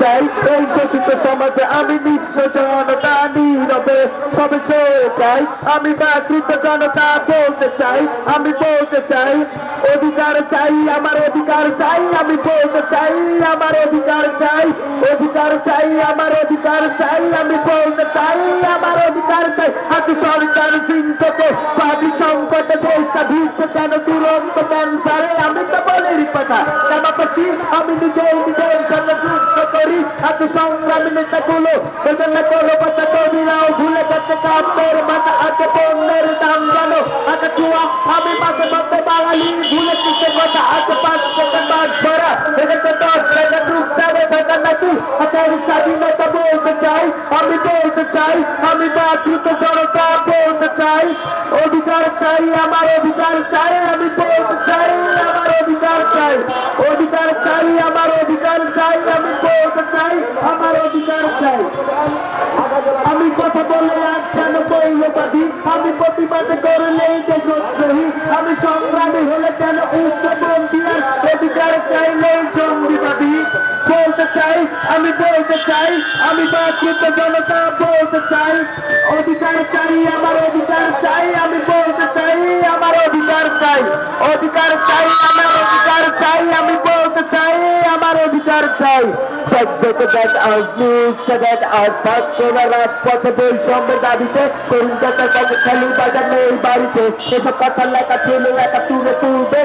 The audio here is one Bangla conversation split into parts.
চাই এই শোষিত সমাজে আমি নিঃস্ব জনতা নীরবে সবে চাই আমি বাকৃত জনতা বলতে চাই আমি বলতে চাই অধিকার চাই আমার অধিকার চাই আমি বলতে চাই আমার অধিকার চাই অধিকার চাই আমার অধিকার চাই আমি বলতে চাই আমার অধিকার চাই হাতে সরকার চিন্তকে পাবি সংকটে দেশটা ভিড়তে কেন দুরন্ত ক্যান্সারে আমি তো বলির কথা সভাপতি আমি নিজের জন্য যুদ্ধ করি হাতে সংগ্রামী নেতাগুলো এজন্য করো কথা কবিরাও ভুলে গেছে কাপড় মাথা হাতে পণ্যের দাম জানো হাতে চুয়া আমি মাঝে মধ্যে বাঙালি ভুলে কিছু কথা হাতে 5 টাকা বাদ ভরা এটাকে 10 টাকা ডুব যাবে টাকা নাকি হাতের স্বাধীনতা বলতে চাই আমি বলতে চাই আমি বাকৃত জনতা বলতে চাই অধিকার চাই আমার অধিকার চাই আমি বলতে চাই আমার অধিকার চাই অধিকার চাই আমার অধিকার চাই আমি বলতে চাই আমার অধিকার চাই আমি কথা বলে আর যেন বৌলবাদী আমি প্রতিবাদ করলেই দেশদ্রোহী আমি সংগ্রামী হলে যেন উচ্চপন্থী আর অধিকার চাইলেই জঙ্গিবাদী বলতে চাই আমি বলতে চাই আমি বাকৃত জনতা বলতে চাই অধিকার চাই আমার অধিকার চাই আমি বলতে চাই আমার অধিকার চাই অধিকার চাই আমার অধিকার চাই আমি বলতে চাই আমার অধিকার চাই রাজপথে বৈষম্যের দাবিতে খালি বাজার নেই বাড়িতে এসব কথা লেখা ছিল লেখা তুলে তুলবে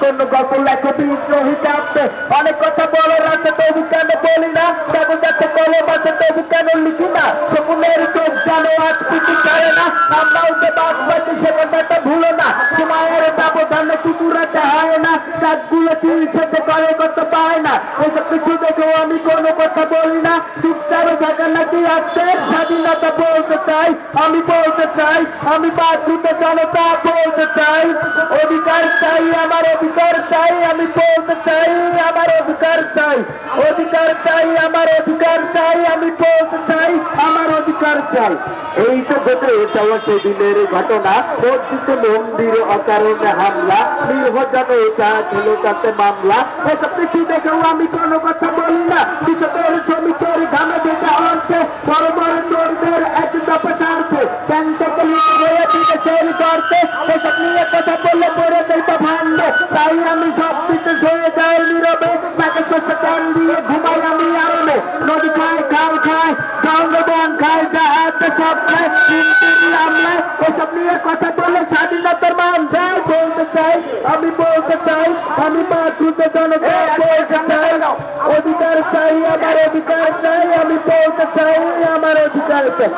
কোন গল্প লেখা বিদ্রোহী চাপবে অনেক কথা বলার আছে তবু কেন বলি না তবু যাচ্ছে কলম আছে তবু কেন লিখি না সকলের চোখ জানো আজ কিছু চায় না আমরাও যে বাদ পাচ্ছি সে কথাটা ভুলো না সময়ের ব্যবধানে কুকুরা চায় না চাঁদগুলো চিলছে করে কত পায় না এসব কিছু দেখেও আমি কোনো কথা বলি না চুপচাপ থাকা নাকি আছে স্বাধীনতা বলতে চাই আমি বলতে চাই আমি বাকৃত জনতা বলতে চাই অধিকার চাই আমার অধিকার চাই আমি বলতে চাই আমার অধিকার চাই অধিকার চাই আমার অধিকার চাই আমি বলতে চাই আমার অধিকার চাই এই তো ঘটে যাওয়া সেদিনের ঘটনা মসজিদ মন্দির অকারণে হামলা নির্ভজন ছিল তাতে মামলা এসব কিছু দেখেও আমি কোনো কথা বলি না কৃষকের শ্রমিকের ঘামে বেঁচে হচ্ছে বড় বড় চোরদের এক দফা স্বার্থে ব্যাংক থেকে লিখে হয়ে বিদেশের করতে এসব নিয়ে কথা বললে পড়ে দেয়টা ভাঙবে তাই আমি সব দিতে সরে যাই নীরবে তাকে শস্য টান দিয়ে ঘুমাই আমি আরামে নদী খায় খাল খায় গঙ্গবন খায় জাহাজে সব খায় আমলায় এসব নিয়ে কথা বলে স্বাধীনতার মান যায় বলতে চাই আমি বলতে চাই আমি বাকৃত জনতা বলতে চাই অধিকার চাই আমার অধিকার চাই আমি বলতে চাই আমার অধিকার চাই।